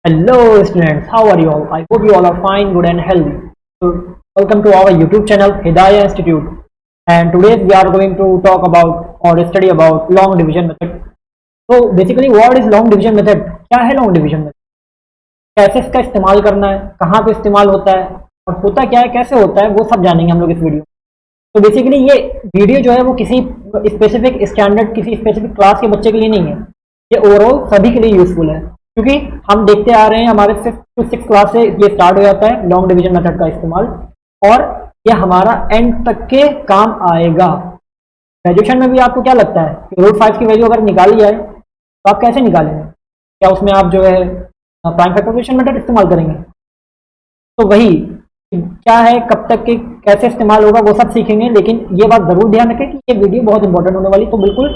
Hello students, how are you all? I hope you all are fine, good and healthy. So welcome to our YouTube channel Hidayah Institute. And today we are going to talk about or study about long division method. So basically what is long division method? क्या है long division method? कैसे इसका इस्तेमाल करना है, कहाँ पे इस्तेमाल होता है और होता क्या है, कैसे होता है, वो सब जानेंगे हम लोग इस वीडियो। तो बेसिकली ये वीडियो जो है वो किसी स्पेसिफिक स्टैंडर्ड किसी स्पेसिफिक क्लास के बच्चे के लिए नहीं है, ये ओवरऑल सभी के लिए यूजफुल है, क्योंकि हम देखते आ रहे हैं हमारे 5th to 6th क्लास से ये स्टार्ट हो जाता है लॉन्ग डिवीजन मेथड का इस्तेमाल, और ये हमारा एंड तक के काम आएगा। ग्रेजुएशन में भी आपको क्या लगता है कि रूट 5 की वैल्यू अगर निकाली जाए तो आप कैसे निकालेंगे? क्या उसमें आप जो है प्राइम फैक्टराइजेशन मेथड इस्तेमाल करेंगे? तो वही क्या है, कब तक के कैसे इस्तेमाल होगा वो सब सीखेंगे, लेकिन ये बात जरूर ध्यान रखें कि ये वीडियो बहुत इंपॉर्टेंट होने वाली, तो बिल्कुल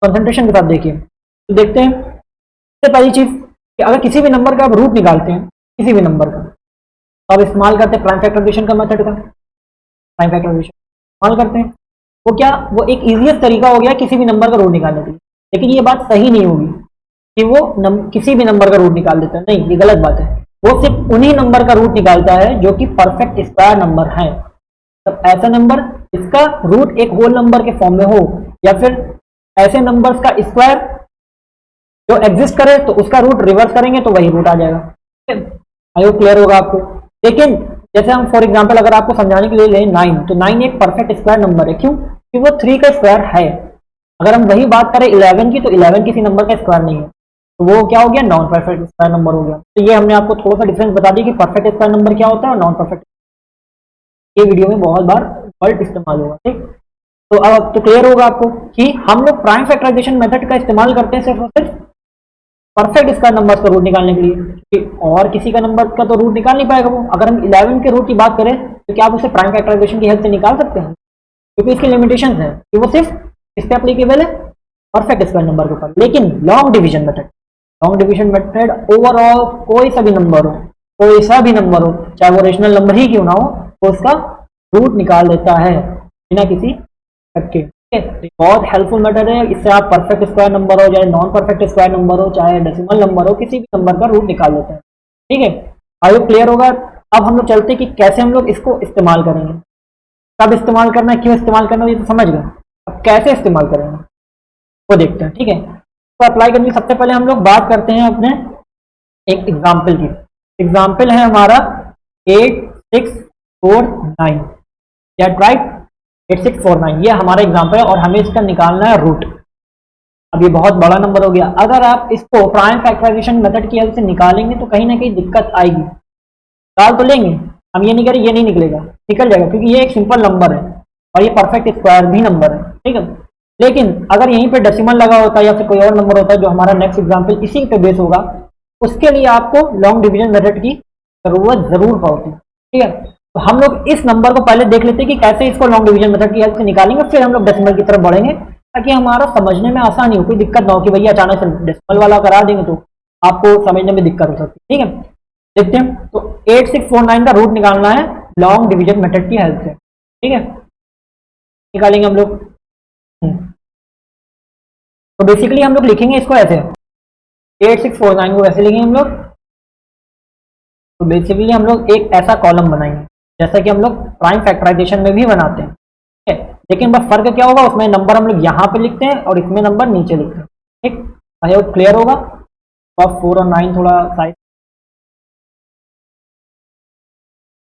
कंसंट्रेशन के साथ देखिए। तो देखते हैं सबसे पहली चीज कि अगर किसी भी नंबर का आप रूट निकालते हैं, किसी भी नंबर का, तो आप इस्तेमाल करते हैं प्राइम फैक्टराइजेशन का मेथड का। प्राइम फैक्टराइजेशन इस्तेमाल करते हैं, वो एक इजीएस्ट तरीका हो गया किसी भी नंबर का रूट निकालने के लिए। लेकिन ये बात सही नहीं होगी कि वो किसी भी नंबर का रूट निकाल देता है, नहीं, ये गलत बात है। वो सिर्फ उन्हीं नंबर का रूट निकालता है जो कि परफेक्ट स्क्वायर नंबर है। तो ऐसा नंबर जिसका रूट एक होल नंबर के फॉर्म में हो, या फिर ऐसे नंबर्स का स्क्वायर जो एग्जिस्ट करे तो उसका रूट रिवर्स करेंगे तो वही रूट आ जाएगा। आई होप क्लियर होगा आपको। लेकिन जैसे हम फॉर एग्जांपल अगर आपको समझाने के लिए लें 9, तो 9 एक परफेक्ट स्क्वायर नंबर है। क्यों? क्योंकि वो 3 का स्क्वायर है। अगर हम वही बात करें 11 की, तो 11 किसी नंबर का स्क्वायर नहीं है, तो वो क्या हो गया, नॉन परफेक्ट स्क्वायर नंबर हो गया। तो ये हमने आपको थोड़ा सा डिफरेंस बता दिया कि परफेक्ट स्क्वायर नंबर क्या होता है और नॉन परफेक्ट। ये वीडियो में बहुत बार वर्ड इस्तेमाल होगा, ठीक। तो अब तो क्लियर होगा आपको कि हम लोग प्राइम फैक्टराइजेशन मेथड का इस्तेमाल करते हैं सिर्फ और सिर्फ परफेक्ट स्क्वायर नंबर्स का रूट निकालने के लिए, और किसी का नंबर का तो रूट निकाल नहीं पाएगा वो। अगर हम 11 के रूट की बात करें तो क्या आप उसे प्राइम फैक्टराइजेशन की हेल्प से निकाल सकते हैं? क्योंकि इसकी लिमिटेशंस है कि वो सिर्फ इस पे एप्लीकेबल है परफेक्ट स्क्वायर नंबर के ऊपर। लेकिन लॉन्ग डिवीजन मेथड ओवरऑल कोई सा भी नंबर हो, चाहे वो रेशनल नंबर ही क्यों ना हो, तो उसका रूट निकाल देता है बिना किसी शक के। बहुत हेल्पफुल मेथड है। इससे आप परफेक्ट स्क्वायर नंबर हो, चाहे नॉन परफेक्ट स्क्वायर नंबर हो, चाहे डेसिमल नंबर हो, किसी भी नंबर का रूट निकाल लेते हैं, ठीक है। आई होप क्लियर होगा। अब हम लोग चलते हैं कि कैसे हम लोग इसको इस्तेमाल करेंगे, कब इस्तेमाल करना है, क्यों इस्तेमाल करना है, ये तो समझ गए। अब कैसे इस्तेमाल करेंगे वो देखते हैं, ठीक है। तो अप्लाई करने से सबसे पहले हम लोग बात करते हैं अपने एक एग्जाम्पल की। एग्जाम्पल है हमारा 8649, राइट, 8649 ये हमारा एग्जाम्पल है, और हमें इसका निकालना है रूट। अब ये बहुत बड़ा नंबर हो गया। अगर आप इसको प्राइम फैक्टराइजेशन मेथड की हेल्प से निकालेंगे तो कहीं ना कहीं दिक्कत आएगी। निकाल तो लेंगे, हम ये नहीं करें ये नहीं निकलेगा, निकल जाएगा, क्योंकि ये एक सिंपल नंबर है और ये परफेक्ट स्क्वायर भी नंबर है, ठीक है। लेकिन अगर यहीं पे डेसिमल लगा होता है या फिर कोई और नंबर होता है जो हमारा नेक्स्ट एग्जाम्पल इसी पे बेस होगा, उसके लिए आपको लॉन्ग डिवीजन मेथड की जरूरत जरूर पड़ती है, ठीक है। तो हम लोग इस नंबर को पहले देख लेते हैं कि कैसे इसको लॉन्ग डिवीजन मेथड की हेल्प से निकालेंगे, फिर हम लोग डेसिमल की तरफ बढ़ेंगे, ताकि हमारा समझने में आसानी हो, कोई दिक्कत ना हो कि भैया अचानक से डेसिमल वाला करा देंगे तो आपको समझने में दिक्कत हो सकती है, ठीक है। देखते हैं। तो 8649 का रूट निकालना है लॉन्ग डिवीजन मेथड की हेल्प से, ठीक है। निकालेंगे हम लोग। तो बेसिकली हम लोग लिखेंगे इसको ऐसे, 8649 को ऐसे लिखेंगे हम लोग। तो बेसिकली हम लोग एक ऐसा कॉलम बनाएंगे जैसा कि हम लोग प्राइम फैक्टराइजेशन में भी बनाते हैं, ठीक है। लेकिन बस फर्क क्या होगा, उसमें नंबर हम लोग यहाँ पे लिखते हैं और इसमें नंबर नीचे लिखते हैं, ठीक। आई होप क्लियर होगा। तो 4 और 9 थोड़ा साइज।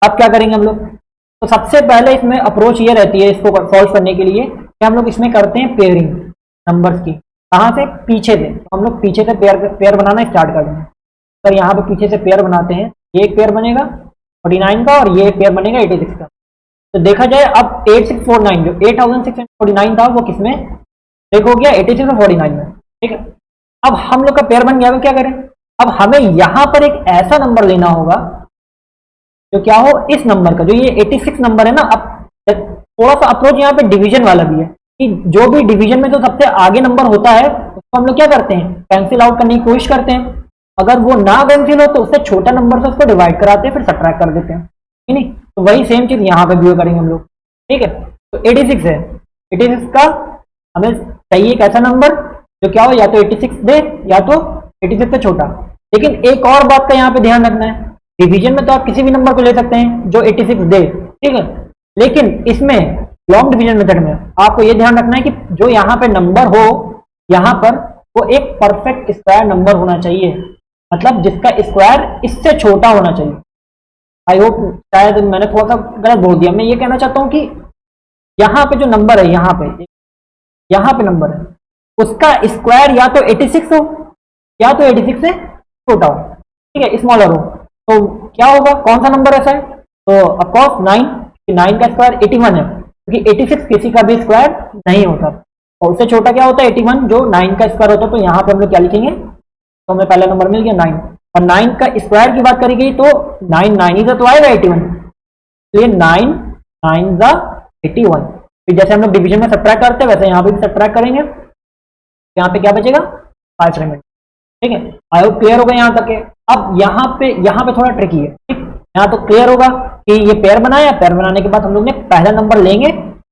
अब क्या करेंगे हम लोग? तो सबसे पहले इसमें अप्रोच ये रहती है इसको सॉल्व करने के लिए कि हम लोग इसमें करते हैं पेयरिंग नंबर्स की। कहाँ से? पीछे से। तो हम लोग पीछे से पेयर बनाना स्टार्ट कर देंगे। तो यहाँ पे पीछे से पेयर बनाते हैं, ये एक पेयर बनेगा 49 का और ये एक पेयर बनेगा 86 का। तो देखा जाए अब 8649 जो 8649 था वो किसमें ब्रेक हो गया? 86 और 49 में, ठीक है। अब हम लोग का पेयर बन गया, अब क्या करें? अब हमें यहाँ पर एक ऐसा नंबर लेना होगा जो क्या हो, इस नंबर का, जो ये 86 नंबर है ना। अब थोड़ा सा अप्रोच यहाँ पे डिवीजन वाला भी है कि जो भी डिवीजन में जो सबसे आगे नंबर होता है उसको हम लोग क्या करते हैं, कैंसिल आउट करने की कोशिश करते हैं। अगर वो ना कैंसिल हो तो उससे छोटा नंबर से उसको डिवाइड कराते हैं, फिर सब्ट्रैक्ट कर देते हैं, ठीक नहीं। तो वही सेम चीज यहाँ पे भी करेंगे हम लोग, ठीक है। तो 86 है, 86 का हमें चाहिए एक ऐसा नंबर जो क्या हो, या तो 86 दे या तो 86 से छोटा। लेकिन एक और बात का यहाँ पे ध्यान रखना है, डिवीजन में तो आप किसी भी नंबर को ले सकते हैं जो 86 दे, ठीक है, लेकिन इसमें लॉन्ग डिवीजन मेथड में आपको ये ध्यान रखना है कि जो यहाँ पे नंबर हो, यहाँ पर वो एक परफेक्ट स्क्वायर नंबर होना चाहिए, मतलब जिसका स्क्वायर इससे छोटा होना चाहिए। आई होप शायद मैंने थोड़ा सा गलत बोल दिया। मैं ये कहना चाहता हूँ कि यहाँ पे जो नंबर है, यहाँ पे नंबर है, उसका स्क्वायर या तो 86 हो या तो 86 से छोटा हो, ठीक है, स्मॉलर हो। तो क्या होगा, कौन सा नंबर ऐसा है? तो ऑफकोर्स 9, 9 का स्क्वायर 81 है, क्योंकि 86 किसी का भी स्क्वायर नहीं होता। और उससे छोटा क्या होता है? 81, जो 9 का स्क्वायर होता है। तो यहाँ पे हम लोग क्या लिखेंगे? तो हमें पहला नंबर मिल गया 9, और 9 का स्क्वायर की बात करी गई तो 9 9 ही तो आएगा 81, तो ये 9 9 ज़ा 81। फिर जैसे हम लोग डिवीजन में सब्ट्रैक्ट करते हैं वैसे यहाँ पे भी सब्ट्रैक्ट करेंगे, यहाँ पे क्या बचेगा? 5 रिमेंडर, ठीक है। आई होप क्लियर होगा यहाँ तक के। अब यहाँ पे थोड़ा ट्रिकी है, ठीक, यहाँ तो क्लियर होगा कि ये पेयर बनाया, पेयर बनाने के बाद हम लोग ने पहला नंबर लेंगे,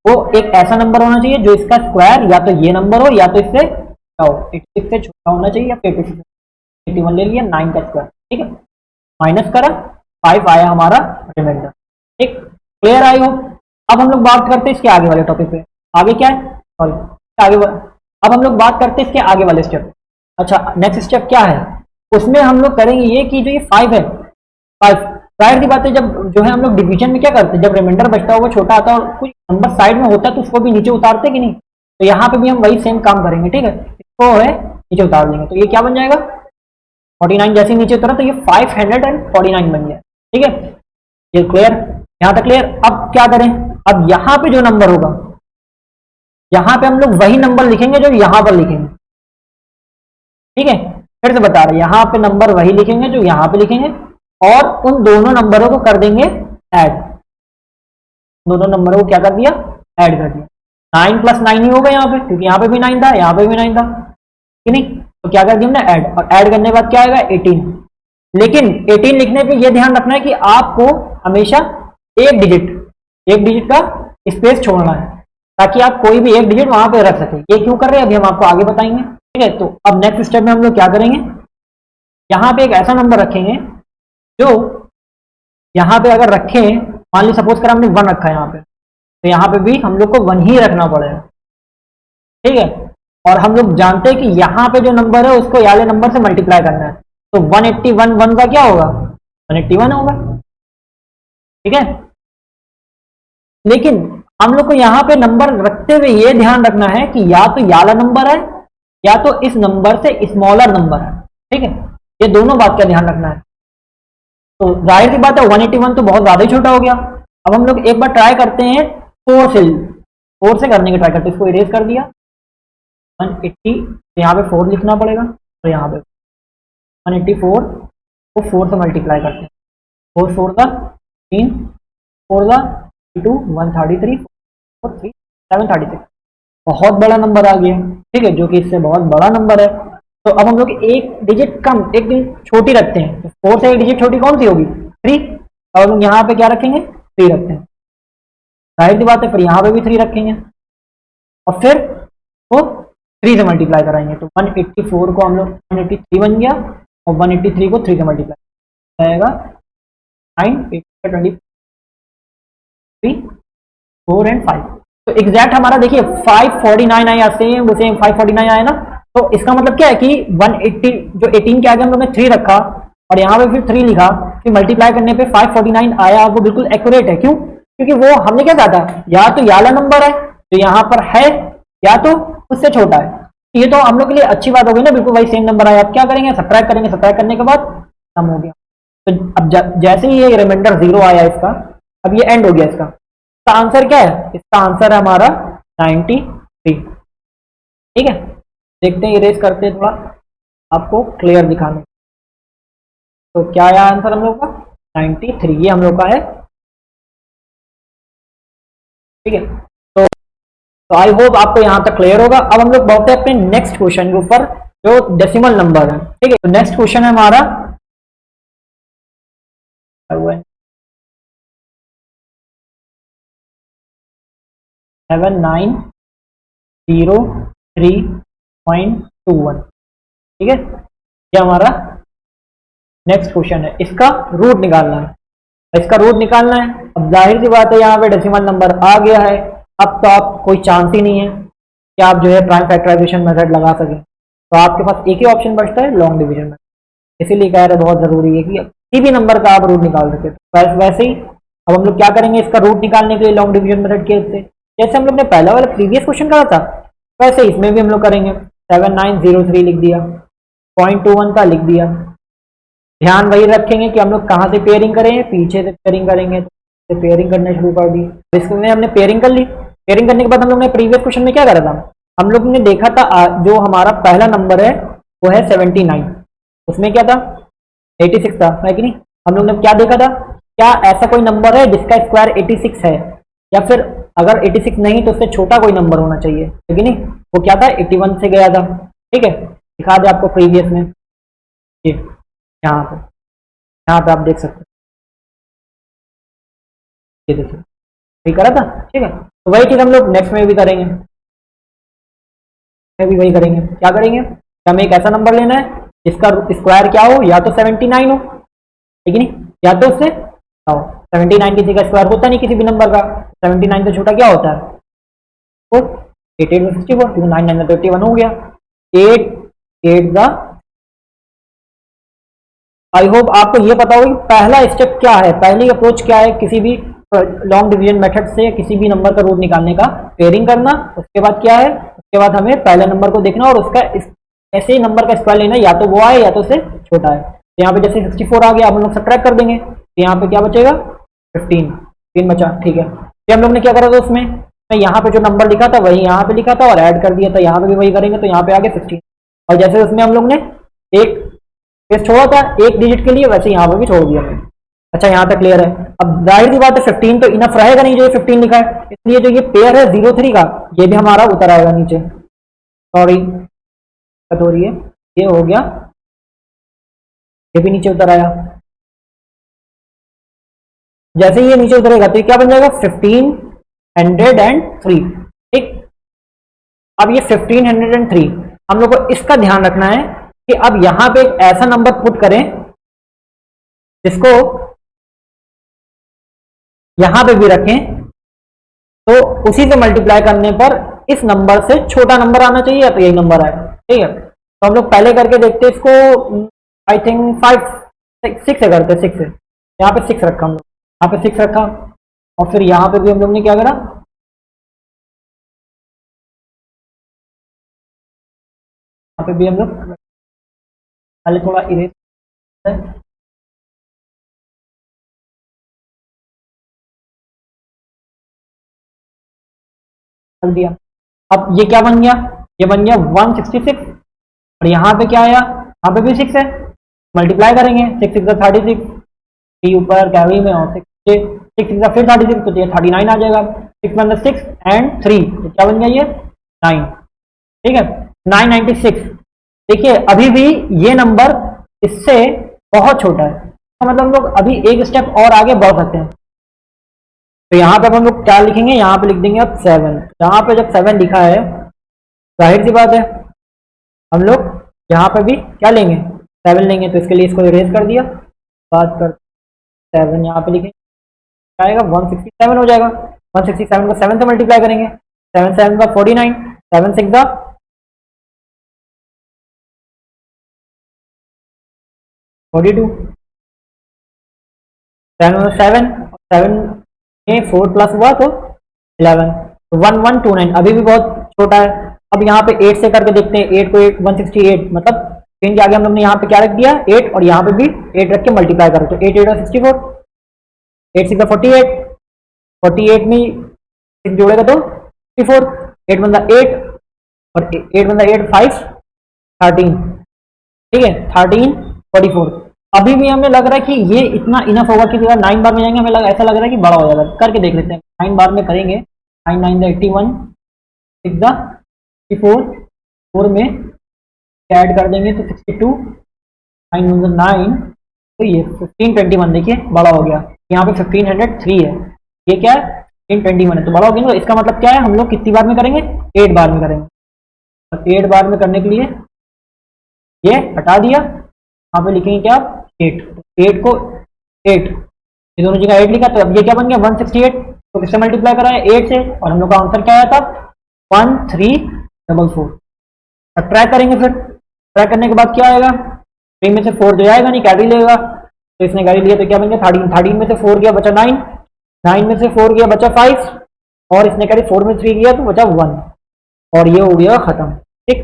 वो एक ऐसा नंबर होना चाहिए जो इसका स्क्वायर या तो ये नंबर हो या तो इससे 86 से छोटा होना चाहिए, या 86 81 ले लिया, 9 का स्क्वायर, ठीक है, माइनस करा, 5 आया हमारा रिमाइंडर, ठीक, क्लियर आई हो। अब हम लोग बात करते हैं इसके आगे वाले टॉपिक पे। आगे क्या है? सॉरी, अब हम लोग बात करते हैं इसके आगे वाले स्टेप। अच्छा, नेक्स्ट स्टेप क्या है? उसमें हम लोग करेंगे ये कि जो ये 5 है, 5 जाहिर सी बात है, जब जो है हम लोग डिवीजन में क्या करते हैं, जब रिमाइंडर बचता है वो छोटा आता है और कोई नंबर साइड में होता है तो उसको भी नीचे उतारते कि नहीं, तो यहाँ पे भी हम वही सेम काम करेंगे, ठीक है, इसको है नीचे उतार देंगे, तो ये क्या बन जाएगा? 49। जैसे नीचे उतरा तो ये 549 बन गया, ठीक है, ये क्लियर, यहाँ तक क्लियर। अब क्या करें? अब यहाँ पे जो नंबर होगा, यहाँ पे हम लोग वही नंबर लिखेंगे जो यहाँ पर लिखेंगे, ठीक है, फिर से बता रहे हैं, यहाँ पे नंबर वही लिखेंगे जो यहाँ पे लिखेंगे, और उन दोनों नंबरों को कर देंगे ऐड। दोनों नंबरों को क्या कर दिया? ऐड कर दिया। 9 + 9 ही होगा यहाँ पे, क्योंकि यहाँ पे भी 9 था, यहाँ पे भी 9 था, कि नहीं, तो क्या कर दिया हमने? ऐड, और ऐड करने के बाद क्या आएगा? 18। लेकिन 18 लिखने पे ये ध्यान रखना है कि आपको हमेशा एक डिजिट का स्पेस छोड़ना है, ताकि आप कोई भी एक डिजिट वहां पे रख सके। ये क्यों कर रहे हैं अभी हम आपको आगे बताएंगे, ठीक है। तो अब नेक्स्ट स्टेप में हम लोग क्या करेंगे, यहाँ पे एक ऐसा नंबर रखेंगे जो यहाँ पे अगर रखें, मान ली सपोज कर हमने 1 रखा है यहाँ पे, तो यहाँ पे भी हम लोग को 1 ही रखना पड़ेगा, ठीक है। और हम लोग जानते हैं कि यहाँ पे जो नंबर है उसको वाले नंबर से मल्टीप्लाई करना है, तो 181 1 का क्या होगा? 181 होगा, ठीक है। लेकिन हम लोग को यहाँ पे नंबर रखते हुए ये ध्यान रखना है कि या तो ये वाला नंबर है या तो इस नंबर से स्मॉलर नंबर है, ठीक है, ये दोनों बात का ध्यान रखना है। तो जाहिर सी बात है 181 तो बहुत ज्यादा ही छोटा हो गया। अब हम लोग एक बार ट्राई करते हैं 4 से करने की ट्राई करते हैं। इसको इरेज कर दिया, 180, तो यहाँ पे 4 लिखना पड़ेगा, तो यहाँ पे 184 को 4 से मल्टीप्लाई करते हैं, 4 4 का 3, 4 का 2, 133, 4 3 736, बहुत बड़ा नंबर आ गया, ठीक है, जो कि इससे बहुत बड़ा नंबर है। तो अब हम लोग एक डिजिट कम, एक डिजिट छोटी रखते हैं, तो 4 से एक डिजिट छोटी कौन सी होगी? 3। अब हम लोग यहाँ पे क्या रखेंगे? 3 रखते हैं, जाहिर सी बात है, फिर यहाँ पे भी 3 रखेंगे, और फिर वो 3 से मल्टीप्लाई कराएंगे, तो 184 को हम लोग 183 बन गया, और 183 को 3 से मल्टीप्लाई जाएगा 9 8 23 4 एंड 5। तो एग्जैक्ट हमारा देखिए 549 आया, सेम 549 आया ना। तो इसका मतलब क्या है कि 180 जो 18 के आगे हम लोग ने 3 रखा और यहाँ पे फिर 3 लिखा, फिर मल्टीप्लाई करने पे 549 आया, वो बिल्कुल एक्यूरेट है। क्यों? क्योंकि वो हमने क्या कहा था, या तो ये वाला नंबर है जो यहाँ पर है, या तो उससे छोटा है। ये तो हम लोग के लिए अच्छी बात हो गई ना, बिल्कुल वही सेम नंबर आया। अब क्या करेंगे? सब्ट्रैक्ट करेंगे, सब्ट्रैक्ट करने के बाद कम हो गया। तो अब जैसे ही ये रिमाइंडर 0 आया इसका, अब ये एंड हो गया इसका। इसका आंसर क्या है? इसका आंसर है हमारा 93, ठीक है। देखते हैं, इरेज करते हैं थोड़ा आपको क्लियर दिखाने। तो क्या आया आंसर हम लोग का? 93, ये हम लोग का है, ठीक है। तो आई होप आपको यहां तक क्लियर होगा। अब हम लोग बढ़ते हैं अपने नेक्स्ट क्वेश्चन के ऊपर, जो डेसिमल नंबर है, ठीक है। तो नेक्स्ट क्वेश्चन है हमारा 7903.21, ठीक है। ये हमारा नेक्स्ट क्वेश्चन है, इसका रूट निकालना है। इसका रूट निकालना है। अब जाहिर सी बात है यहाँ पे डेसिमल नंबर आ गया है, अब तो आप कोई चांस ही नहीं है कि आप जो है प्राइम फैक्टराइजेशन मेथड लगा सकें। तो आपके पास एक ही ऑप्शन बचता है, लॉन्ग डिवीजन में। इसीलिए कह रहे बहुत जरूरी है कि किसी भी नंबर का आप रूट निकाल सके। तो वैसे ही अब हम लोग क्या करेंगे, इसका रूट निकालने के लिए लॉन्ग डिवीजन मेथड के से जैसे हम लोग ने पहला वाला प्रीवियस क्वेश्चन करा था, वैसे इसमें भी हम लोग करेंगे। 7903 लिख दिया, 0.21 का लिख दिया। ध्यान वही रखेंगे कि हम लोग कहाँ से पेयरिंग करेंगे, पीछे से पेयरिंग करेंगे। तो पेयरिंग करना शुरू कर दी। इसमें हमने पेयरिंग कर ली। पेयरिंग करने के बाद हम लोग ने प्रीवियस क्वेश्चन में क्या करा था, हम लोग ने देखा था जो हमारा पहला नंबर है वो है 79, उसमें क्या था 86 था, है कि नहीं। हम लोग ने क्या देखा था, क्या ऐसा कोई नंबर है जिसका स्क्वायर 86 है, या फिर अगर 86 नहीं तो उससे छोटा कोई नंबर होना चाहिए, है कि नहीं। वो क्या था 81 से गया था। ठीक है, दिखा दे आपको प्रीवियस में, यहाँ पे आप देख सकते हैं, ये देखिए वही करा था। ठीक है, तो वही चीज हम लोग नेक्स्ट में भी करेंगे। वही करेंगे, क्या करेंगे, हमें एक ऐसा नंबर लेना है जिसका स्क्वायर क्या हो, या तो 79 हो, ठीक है नहीं, या तो उससे 79 किसी का स्क्वायर होता नहीं किसी भी नंबर का। 79 से छोटा क्या होता है 4, 8 8 64, 9 9 31 हो गया। 8 8 द, आई होप आपको ये पता होगा कि पहला स्टेप क्या है, पहली अप्रोच क्या है किसी भी लॉन्ग डिवीजन मेथड से किसी भी नंबर का रूट निकालने का, पेयरिंग करना। उसके बाद क्या है, उसके बाद हमें पहले नंबर को देखना और उसका ऐसे ही नंबर का स्क्वायर लेना, या तो वो आए या तो उससे छोटा है। तो यहाँ पे जैसे 64 आ गया, हम लोग सब्ट्रैक्ट कर देंगे, तो यहाँ पे क्या बचेगा 15 बचा। ठीक है, फिर हम लोग ने क्या करा था उसमें, मैं यहाँ पे जो नंबर लिखा था वही यहाँ पे लिखा था और ऐड कर दिया था, यहाँ पे भी वही करेंगे, तो यहाँ पे आ गया 16। और जैसे उसमें हम लोग ने एक स्पेस छोड़ा था एक डिजिट के लिए, वैसे यहाँ पे भी छोड़ दिया मैंने। अच्छा, यहाँ तक क्लियर है। अब जाहिर सी बात है 15 तो इनफ रहेगा नहीं जो ये 15 लिखा है, इसलिए जो ये पेयर है 03 का, ये भी हमारा उतर आएगा नीचे। सॉरी दिक्कत हो रही है, ये हो गया, ये भी नीचे उतर आया। जैसे ये नीचे उतरेगा तो ये क्या बन जाएगा 1503। ठीक, अब ये 1503 हम लोग को इसका ध्यान रखना है कि अब यहां पे एक ऐसा नंबर पुट करें जिसको यहां पे भी रखें, तो उसी से मल्टीप्लाई करने पर इस नंबर से छोटा नंबर आना चाहिए, या तो यही नंबर आएगा। ठीक है, तो हम लोग पहले करके देखते हैं इसको। आई थिंक 6 से करते, 6 से, यहाँ पे 6 रखा हम लोग, यहाँ पे 6 रखा, और फिर यहाँ पे भी हम लोग ने क्या करा, यहाँ पे भी हम लोग पहले थोड़ा इरेज कर दिया। अब ये क्या बन गया, ये बन गया 166, और यहाँ पे क्या आया, यहाँ पे भी 6 है, मल्टीप्लाई करेंगे, 6 6 36, 3 ऊपर कैरी में, और 6 6 फिर 36, तो ये 39 आ जाएगा। 6 1 6 एंड 3, तो क्या बन गया ये 9। ठीक है, 996। देखिए अभी भी ये नंबर इससे बहुत छोटा है, तो मतलब हम लोग अभी एक स्टेप और आगे बढ़ सकते हैं। तो यहाँ पे हम लोग क्या लिखेंगे, यहाँ पे लिख देंगे अब 7। यहाँ पे जब 7 लिखा है, जाहिर सी बात है हम लोग यहाँ पे भी क्या लेंगे 7 लेंगे, तो इसके लिए इसको इरेज कर दिया। बात कर 7 यहाँ पे लिखेंगे, क्या आएगा 167 हो जाएगा। 167 को 7 से मल्टीप्लाई करेंगे, 7 7 का 49, 7 6 का 42, 7 7 में 4 प्लस हुआ तो 11, तो 1129 अभी भी बहुत छोटा है। अब यहाँ पे 8 से करके देखते हैं, 8 को 8 168, मतलब चेंज आ गया। हम लोग ने यहाँ पे क्या रख दिया 8, और यहाँ पे भी 8 रख के मल्टीप्लाई करो, तो 8 8 64, 8 6 48, 48 में 6 जोड़ेगा तो 64, 8 बंदा 8, और 8 बंदा 8 5 13। ठीक है, 13 44। अभी भी हमें लग रहा है कि ये इतना इनफ होगा कि अगर 9 बार में जाएंगे हमें ऐसा लग रहा है कि बड़ा हो जाएगा। करके देख लेते हैं, 9 बार में करेंगे, 9 9 81, 6 64, 4 में ऐड कर देंगे तो 62, 9 9, तो ये 1521 देखिए बड़ा हो गया। यहाँ पे 1503 है, ये क्या है 1521 है, तो बड़ा हो गया। तो इसका मतलब क्या है, हम लोग कितनी बार में करेंगे 8 बार में करेंगे। और 8 बार में करने के लिए ये हटा दिया, यहाँ पे लिखेंगे क्या 8, तो 8 को 8, ये दोनों जगह 8 लिखा, तो अब ये क्या बन गया 168, तो किससे मल्टीप्लाई करा है 8 से, और हम लोग का आंसर क्या आया था 1344। अब ट्राई करेंगे, फिर ट्राई करने के बाद क्या आएगा, 3 में से 4 जो आएगा नहीं, कैरी लेगा, तो इसने कैरी लिया तो क्या बन गया 13, 13 में से 4 गया बचा 9, 9 में से 4 गया बचा 5, और इसने कैरी 4 में 3 गया तो बचा 1, और ये हो गया खत्म। ठीक,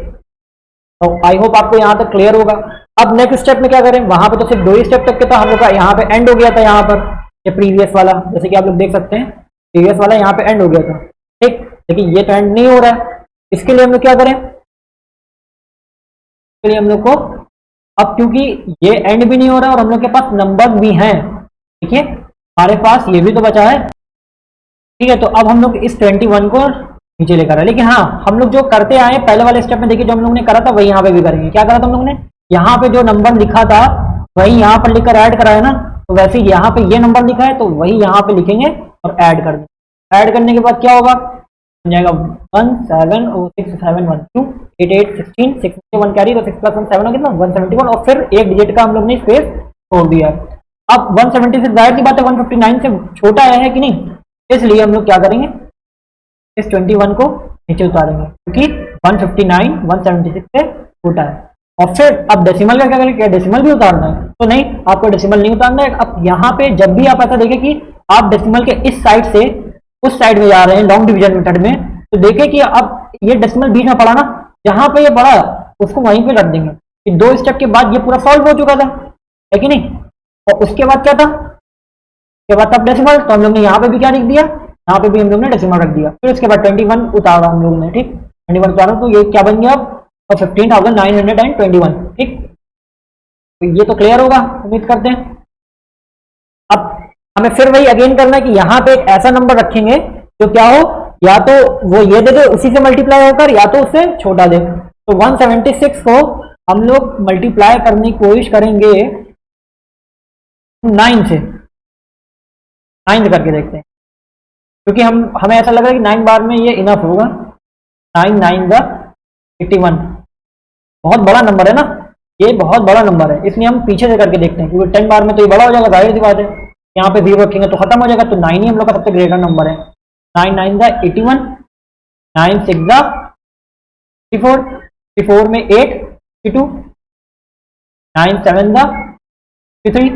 तो आई होप आपको यहाँ तक क्लियर होगा। अब नेक्स्ट स्टेप में क्या करें, वहां पे तो सिर्फ 2 ही स्टेप तक के था हम लोग का, यहाँ पे एंड हो गया था, यहाँ पर ये प्रीवियस वाला, जैसे कि आप लोग देख सकते हैं प्रीवियस वाला यहाँ पे एंड हो गया था। ठीक, लेकिन ये तो एंड नहीं हो रहा है, इसके लिए हम लोग क्या करें, इसके लिए हम लोग को अब क्योंकि ये एंड भी नहीं हो रहा है और हम लोग के पास नंबर भी हैं, देखिए हमारे पास ये भी तो बचा है। ठीक है, तो अब हम लोग इस 21 को नीचे लेकर आए, लेकिन हाँ हम लोग जो करते आए पहले वाले स्टेप में, देखिए जो हम लोग ने करा था वही यहाँ पे भी करेंगे। क्या करा था हम लोग ने, यहाँ पे जो नंबर लिखा था वही यहाँ पर लिखकर ऐड करा है ना, तो वैसे ही यहाँ पे ये नंबर लिखा है तो वही यहाँ पे लिखेंगे और ऐड कर देंगे। ऐड करने के बाद क्या होगा, बन जाएगा 1 7 6 7 1 2 8 8 16, 6 से 1 कैरी, तो 6 + 1 7 हो कितना 171, और फिर एक डिजिट का हम लोग ने स्पेस छोड़ दिया। अब 170 से जाहिर सी बात है 159 से छोटा है कि नहीं, इसलिए हम लोग क्या करेंगे, इस 21 को नीचे उतारेंगे क्योंकि 159 176 से छोटा है। और फिर अब डेसिमल का क्या करेंगे, क्या डेसिमल भी उतारना है, तो नहीं आपको डेसिमल नहीं उतारना है। अब यहाँ पे जब भी आप ऐसा देखें कि आप डेसिमल के इस साइड से उस साइड में जा रहे हैं लॉन्ग डिवीजन मेथड में, तो देखें कि अब ये डेसिमल बीच में पड़ा ना, जहां पे ये पड़ा उसको वहीं पे रख देंगे कि 2 स्टेप के बाद ये पूरा सॉल्व हो चुका था, है कि नहीं। और उसके बाद क्या था, उसके बाद तब डेसिमल, तो हम लोग ने यहाँ पे भी क्या लिख दिया, यहाँ पे भी हम लोग ने डेसिमल रख दिया। फिर उसके बाद 21 उतारा हम लोग ने, ठीक 21 उतारा, तो ये क्या बन गया अब 15,921। ठीक, तो ये तो क्लियर होगा उम्मीद करते हैं। अब हमें फिर वही अगेन करना है कि यहाँ पे एक ऐसा नंबर रखेंगे जो क्या हो, या तो वो ये दे दे उसी से मल्टीप्लाई होकर, या तो उससे छोटा दे। तो 176 को हम लोग मल्टीप्लाई करने की कोशिश करेंगे 9 से, 9 से करके देखते हैं, क्योंकि हमें ऐसा लग रहा है कि 9 बार में ये इनफ होगा। 9 9 द 81, बहुत बड़ा नंबर है ना, ये बहुत बड़ा नंबर है, इसलिए हम पीछे से करके देखते हैं, क्योंकि 10 बार में तो ये बड़ा हो जाएगा, जाहिर सी बात है। यहाँ पे 0 रखेंगे तो खत्म हो जाएगा, तो 9 ही हम लोग का सबसे ग्रेटर नंबर है। 9 9 द 81, 9 6 द 54, 54 में 8 52, 9 7 द 53,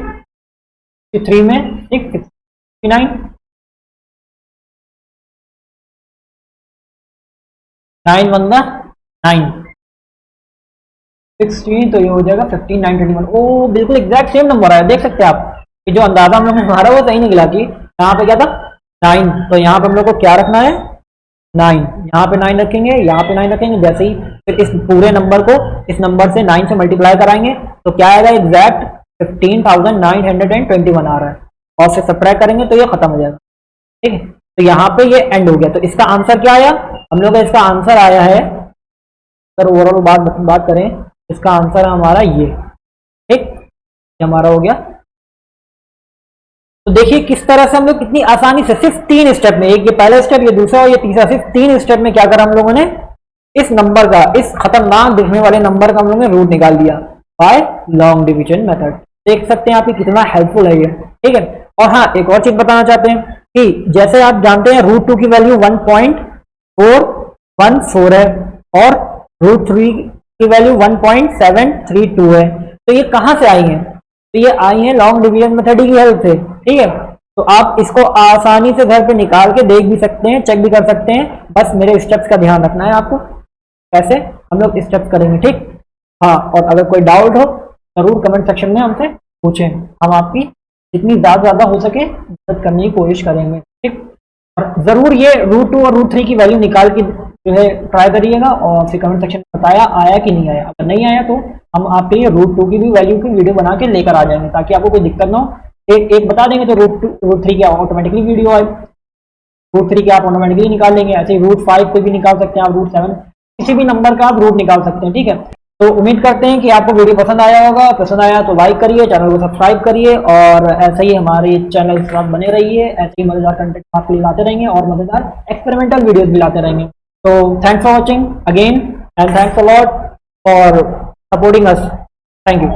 53 में 6 69, 9 1 द 9 16, तो ये हो जाएगा 15 9 21। ओ बिल्कुल एग्जैक्ट सेम नंबर है, देख सकते हैं आप कि जो अंदाजा हम लोग ने मारा वो सही निकला कि यहाँ पे क्या था 9, तो यहाँ पे हम लोग को क्या रखना है 9, यहाँ पे 9 रखेंगे, यहाँ पे 9 रखेंगे, जैसे ही फिर इस पूरे नंबर को इस नंबर से 9 से मल्टीप्लाई कराएंगे तो क्या आएगा एग्जैक्ट 15,921 आ रहा है, और से सब्ट्रैक्ट करेंगे तो ये खत्म हो जाएगा। ठीक है, तो यहाँ पे ये एंड हो गया, तो इसका आंसर क्या आया, हम लोग का इसका आंसर आया है, अगर ओवरऑल बात करें इसका आंसर है हमारा ये। ठीक, ये हमारा हो गया। तो देखिए किस तरह से हम लोग कितनी आसानी से सिर्फ 3 स्टेप में, एक ये पहला स्टेप, ये दूसरा और ये तीसरा, सिर्फ 3 स्टेप में क्या करा हम लोगों ने, इस नंबर का, इस खतरनाक दिखने वाले नंबर का हम लोगों ने रूट निकाल दिया बाय लॉन्ग डिवीजन मेथड। देख सकते हैं आप कितना हेल्पफुल है ये। ठीक है, और हाँ एक और चीज बताना चाहते हैं कि जैसे आप जानते हैं √2 की वैल्यू 1.414 है और √3 की वैल्यू 1.732 है, तो ये कहां से आई है, तो ये आई है लॉन्ग डिवीजन मेथड की हेल्प से। ठीक है, तो आप इसको आसानी से घर पे निकाल के देख भी सकते हैं, चेक भी कर सकते हैं, बस मेरे स्टेप्स का ध्यान रखना है आपको, कैसे हम लोग स्टेप्स करेंगे। ठीक, हाँ, और अगर कोई डाउट हो जरूर कमेंट सेक्शन में हमसे पूछें, हम आपकी जितनी ज्यादा हो सके मदद करने की कोशिश करेंगे। ठीक, और जरूर ये √2 और √3 की वैल्यू निकाल के जो है ट्राई करिएगा, और फिर कमेंट सेक्शन में बताया आया कि नहीं आया। अगर नहीं आया तो हम आपके लिए √2 की भी वैल्यू की वीडियो बना के लेकर आ जाएंगे, ताकि आपको कोई दिक्कत ना हो। एक बता देंगे तो √3 की ऑटोमेटिकली वीडियो आए, √3 की आप ऑटोमेटिकली निकाल लेंगे। ऐसे ही √5 को भी निकाल सकते हैं आप, √7 किसी भी नंबर का आप रूट निकाल सकते हैं। ठीक है, तो उम्मीद करते हैं कि आपको वीडियो पसंद आया होगा, पसंद आया तो लाइक करिए, चैनल को सब्सक्राइब करिए, और ऐसे ही हमारे चैनल के साथ बने रहिए, ऐसे ही मजेदार कंटेंट आपके लिए लाते रहेंगे और मजेदार एक्सपेरिमेंटल वीडियोस भी लाते रहेंगे। तो thanks for watching again, and thanks a lot for supporting us. Thank you.